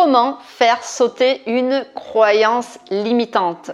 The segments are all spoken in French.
Comment faire sauter une croyance limitante?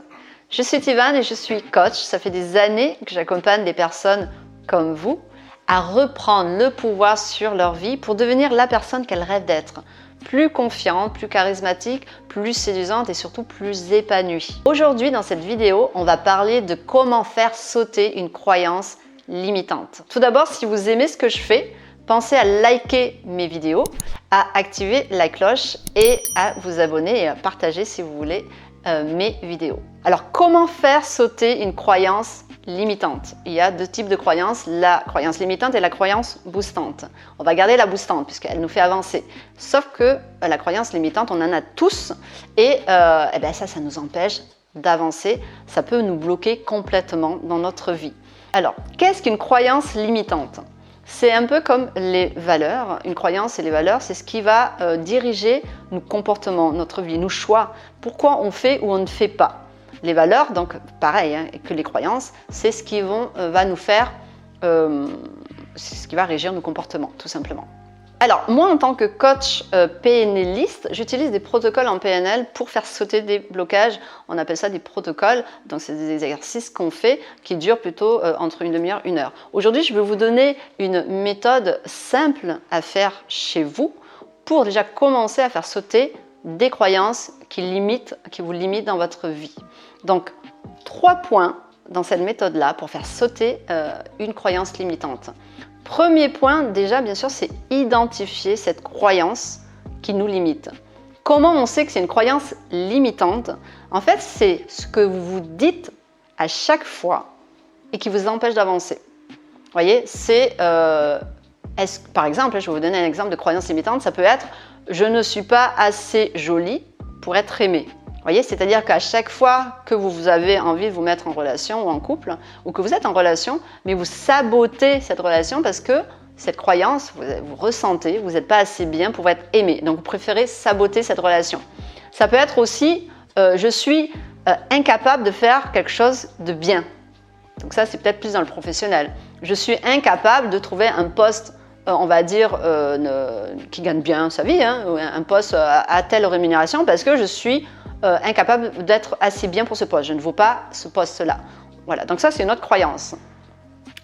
Je suis Tivane et je suis coach. Ça fait des années que j'accompagne des personnes comme vous à reprendre le pouvoir sur leur vie pour devenir la personne qu'elles rêvent d'être. Plus confiante, plus charismatique, plus séduisante et surtout plus épanouie. Aujourd'hui, dans cette vidéo, on va parler de comment faire sauter une croyance limitante. Tout d'abord, si vous aimez ce que je fais, pensez à liker mes vidéos, à activer la cloche et à vous abonner et à partager si vous voulez mes vidéos. Alors, comment faire sauter une croyance limitante? Il y a deux types de croyances, la croyance limitante et la croyance boostante. On va garder la boostante puisqu'elle nous fait avancer. Sauf que la croyance limitante, on en a tous et ça nous empêche d'avancer. Ça peut nous bloquer complètement dans notre vie. Alors, qu'est-ce qu'une croyance limitante? C'est un peu comme les valeurs. Une croyance et les valeurs, c'est ce qui va diriger nos comportements, notre vie, nos choix. Pourquoi on fait ou on ne fait pas. Les valeurs, donc pareil que les croyances, c'est ce qui va nous faire, c'est ce qui va régir nos comportements, tout simplement. Alors, moi, en tant que coach PNListe, j'utilise des protocoles en PNL pour faire sauter des blocages. On appelle ça des protocoles. Donc, c'est des exercices qu'on fait qui durent plutôt entre une demi-heure, 1 heure. Aujourd'hui, je vais vous donner une méthode simple à faire chez vous pour déjà commencer à faire sauter des croyances qui vous limitent dans votre vie. Donc, 3 points dans cette méthode-là pour faire sauter une croyance limitante. Premier point, déjà, bien sûr, c'est identifier cette croyance qui nous limite. Comment on sait que c'est une croyance limitante? En fait, c'est ce que vous vous dites à chaque fois et qui vous empêche d'avancer. Vous voyez, c'est, par exemple, je vais vous donner un exemple de croyance limitante, ça peut être « je ne suis pas assez jolie pour être aimée ». Vous voyez, c'est-à-dire qu'à chaque fois que vous avez envie de vous mettre en relation ou en couple, ou que vous êtes en relation, mais vous sabotez cette relation parce que cette croyance, vous ressentez, vous n'êtes pas assez bien pour être aimé. Donc, vous préférez saboter cette relation. Ça peut être aussi, je suis incapable de faire quelque chose de bien. Donc ça, c'est peut-être plus dans le professionnel. Je suis incapable de trouver un poste, on va dire, qui gagne bien sa vie, ou un poste à telle rémunération parce que je suis incapable d'être assez bien pour ce poste. Je ne vaux pas ce poste-là. Voilà, donc ça, c'est une autre croyance.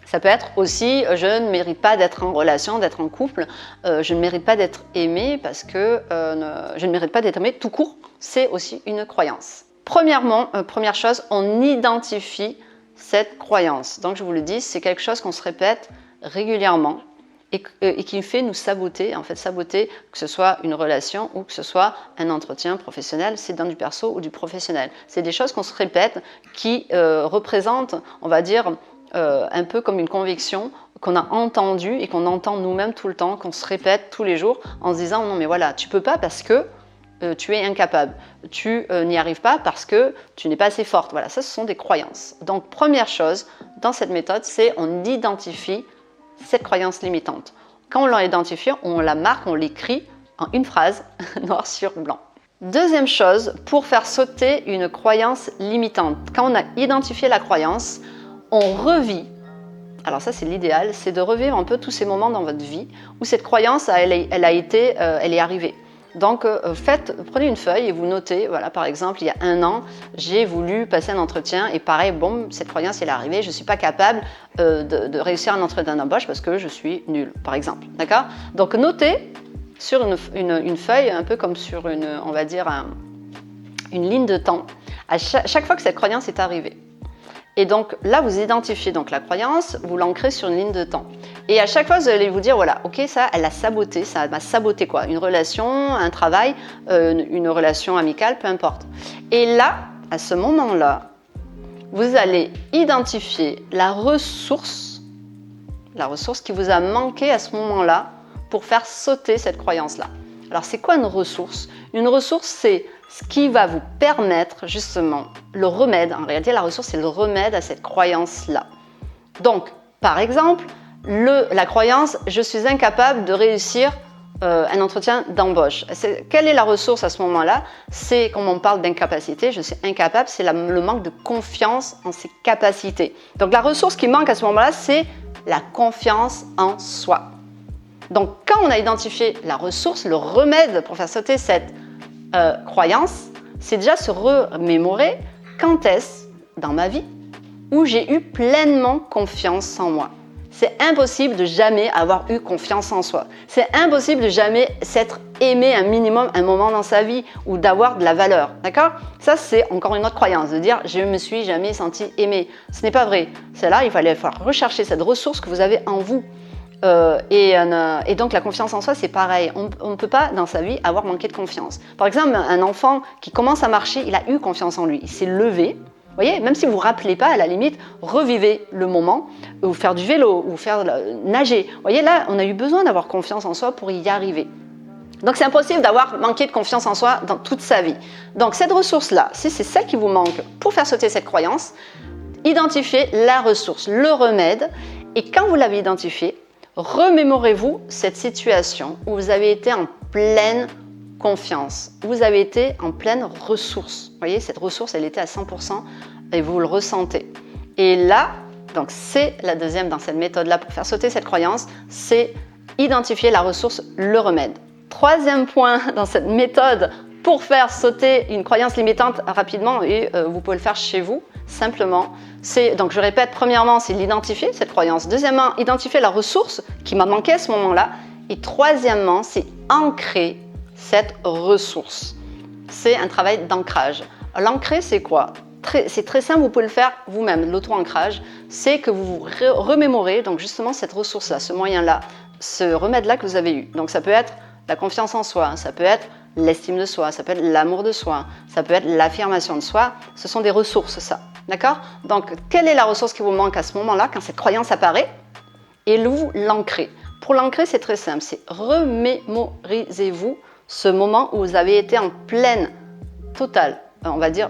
Ça peut être aussi, je ne mérite pas d'être en relation, d'être en couple, je ne mérite pas d'être aimé parce que je ne mérite pas d'être aimé tout court. C'est aussi une croyance. Premièrement, première chose, on identifie cette croyance. Donc, je vous le dis, c'est quelque chose qu'on se répète régulièrement et qui fait nous saboter, en fait saboter que ce soit une relation ou que ce soit un entretien professionnel, c'est dans du perso ou du professionnel. C'est des choses qu'on se répète qui représentent, on va dire, un peu comme une conviction qu'on a entendue et qu'on entend nous-mêmes tout le temps, qu'on se répète tous les jours en se disant non mais voilà, tu peux pas parce que tu es incapable, tu n'y arrives pas parce que tu n'es pas assez forte. Voilà, ça ce sont des croyances. Donc première chose dans cette méthode, c'est on identifie cette croyance limitante. Quand on l'a identifiée, on la marque, on l'écrit en une phrase, noir sur blanc. Deuxième chose, pour faire sauter une croyance limitante, quand on a identifié la croyance, on revit. Alors ça, c'est l'idéal, c'est de revivre un peu tous ces moments dans votre vie où cette croyance, elle est arrivée. Donc, prenez une feuille et vous notez, voilà, par exemple, il y a 1 an, j'ai voulu passer un entretien et pareil, bon, cette croyance, elle est arrivée, je ne suis pas capable de réussir un entretien d'embauche parce que je suis nulle, par exemple, d'accord? Donc, notez sur une feuille, un peu comme sur on va dire, une ligne de temps, à chaque fois que cette croyance est arrivée. Et donc là, vous identifiez donc la croyance, vous l'ancrez sur une ligne de temps. Et à chaque fois, vous allez vous dire, voilà, ok, ça, elle a saboté, ça m'a saboté quoi? Une relation, un travail, une relation amicale, peu importe. Et là, à ce moment-là, vous allez identifier la ressource qui vous a manqué à ce moment-là pour faire sauter cette croyance-là. Alors, c'est quoi une ressource? Une ressource, c'est ce qui va vous permettre justement le remède. En réalité, la ressource, c'est le remède à cette croyance-là. Donc, par exemple, la croyance « je suis incapable de réussir un entretien d'embauche ». Quelle est la ressource à ce moment-là? C'est, quand on parle d'incapacité, je suis incapable, c'est le manque de confiance en ses capacités. Donc, la ressource qui manque à ce moment-là, c'est la confiance en soi. Donc, quand on a identifié la ressource, le remède pour faire sauter cette croyance, c'est déjà se remémorer quand est-ce dans ma vie où j'ai eu pleinement confiance en moi. C'est impossible de jamais avoir eu confiance en soi. C'est impossible de jamais s'être aimé un minimum un moment dans sa vie ou d'avoir de la valeur. D'accord? Ça, c'est encore une autre croyance, de dire je me suis jamais senti aimé. Ce n'est pas vrai. C'est là, il fallait rechercher cette ressource que vous avez en vous. Et donc la confiance en soi, c'est pareil. On ne peut pas dans sa vie avoir manqué de confiance. Par exemple, un enfant qui commence à marcher, il a eu confiance en lui. Il s'est levé. Vous voyez, même si vous ne vous rappelez pas, à la limite, revivez le moment, ou faire du vélo, ou faire nager. Vous voyez, là, on a eu besoin d'avoir confiance en soi pour y arriver. Donc, c'est impossible d'avoir manqué de confiance en soi dans toute sa vie. Donc, cette ressource-là, si c'est celle qui vous manque pour faire sauter cette croyance, identifiez la ressource, le remède, et quand vous l'avez identifié, remémorez-vous cette situation où vous avez été en pleine confiance. Vous avez été en pleine ressource. Vous voyez, cette ressource, elle était à 100% et vous le ressentez. Et là, donc c'est la deuxième dans cette méthode-là pour faire sauter cette croyance, c'est identifier la ressource, le remède. Troisième point dans cette méthode pour faire sauter une croyance limitante rapidement, et vous pouvez le faire chez vous, simplement, c'est, donc je répète, premièrement, c'est l'identifier, cette croyance. Deuxièmement, identifier la ressource qui m'a manqué à ce moment-là. Et troisièmement, c'est ancrer cette ressource. C'est un travail d'ancrage. L'ancrer, c'est quoi? C'est très simple, vous pouvez le faire vous-même. L'auto-ancrage, c'est que vous vous remémorez donc justement cette ressource-là, ce moyen-là, ce remède-là que vous avez eu. Donc ça peut être la confiance en soi, ça peut être l'estime de soi, ça peut être l'amour de soi, ça peut être l'affirmation de soi. Ce sont des ressources, ça. D'accord? Donc, quelle est la ressource qui vous manque à ce moment-là, quand cette croyance apparaît? Et vous l'ancrez. Pour l'ancrer, c'est très simple. C'est remémorisez-vous ce moment où vous avez été en pleine, totale, on va dire,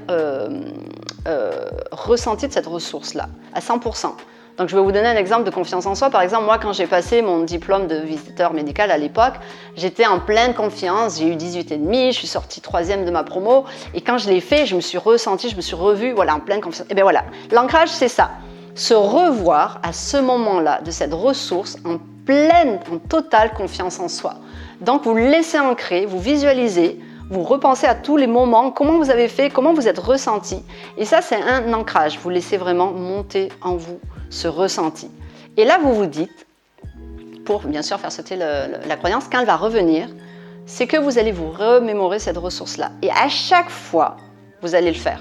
ressenti de cette ressource-là, à 100%. Donc, je vais vous donner un exemple de confiance en soi. Par exemple, moi, quand j'ai passé mon diplôme de visiteur médical à l'époque, j'étais en pleine confiance. J'ai eu 18,5, je suis sortie 3e de ma promo. Et quand je l'ai fait, je me suis ressentie, je me suis revue, voilà, en pleine confiance. Et bien voilà, l'ancrage, c'est ça. Se revoir à ce moment-là de cette ressource en pleine, en totale confiance en soi. Donc, vous laissez ancrer, vous visualisez, vous repensez à tous les moments, comment vous avez fait, comment vous êtes ressenti. Et ça, c'est un ancrage. Vous laissez vraiment monter en vous ce ressenti. Et là, vous vous dites, pour bien sûr faire sauter la croyance, quand elle va revenir, c'est que vous allez vous remémorer cette ressource-là. Et à chaque fois, vous allez le faire.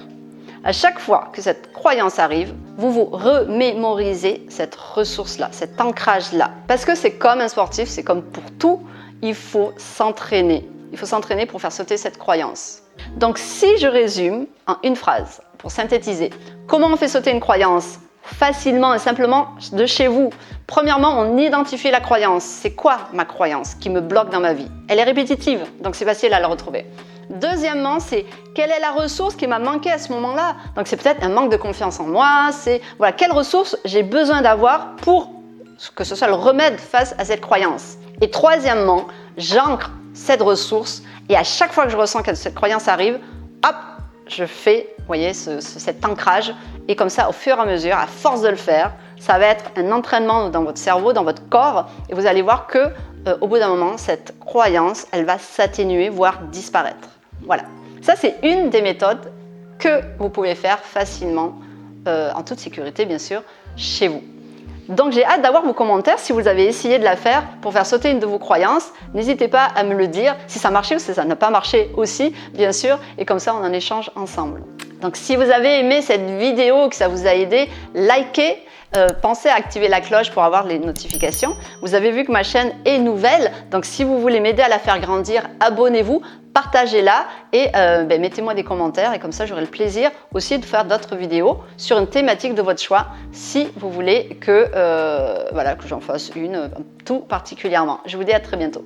À chaque fois que cette croyance arrive, vous vous remémorisez cette ressource-là, cet ancrage-là. Parce que c'est comme un sportif, c'est comme pour tout, il faut s'entraîner. Il faut s'entraîner pour faire sauter cette croyance. Donc, si je résume en une phrase, pour synthétiser, comment on fait sauter une croyance? Facilement et simplement de chez vous. Premièrement, on identifie la croyance. C'est quoi ma croyance qui me bloque dans ma vie? Elle est répétitive, donc c'est facile à la retrouver. Deuxièmement, c'est quelle est la ressource qui m'a manqué à ce moment-là? Donc c'est peut-être un manque de confiance en moi, c'est voilà, quelle ressource j'ai besoin d'avoir pour que ce soit le remède face à cette croyance. Et troisièmement, j'ancre cette ressource et à chaque fois que je ressens que cette croyance arrive, hop, je fais, vous voyez, cet ancrage. Et comme ça, au fur et à mesure, à force de le faire, ça va être un entraînement dans votre cerveau, dans votre corps. Et vous allez voir que, au bout d'un moment, cette croyance, elle va s'atténuer, voire disparaître. Voilà. Ça, c'est une des méthodes que vous pouvez faire facilement, en toute sécurité, bien sûr, chez vous. Donc, j'ai hâte d'avoir vos commentaires si vous avez essayé de la faire pour faire sauter une de vos croyances. N'hésitez pas à me le dire si ça a marché ou si ça n'a pas marché aussi, bien sûr. Et comme ça, on en échange ensemble. Donc, si vous avez aimé cette vidéo, que ça vous a aidé, likez. Pensez à activer la cloche pour avoir les notifications. Vous avez vu que ma chaîne est nouvelle, donc si vous voulez m'aider à la faire grandir, abonnez-vous, partagez-la et mettez-moi des commentaires et comme ça j'aurai le plaisir aussi de faire d'autres vidéos sur une thématique de votre choix si vous voulez que j'en fasse une tout particulièrement. Je vous dis à très bientôt.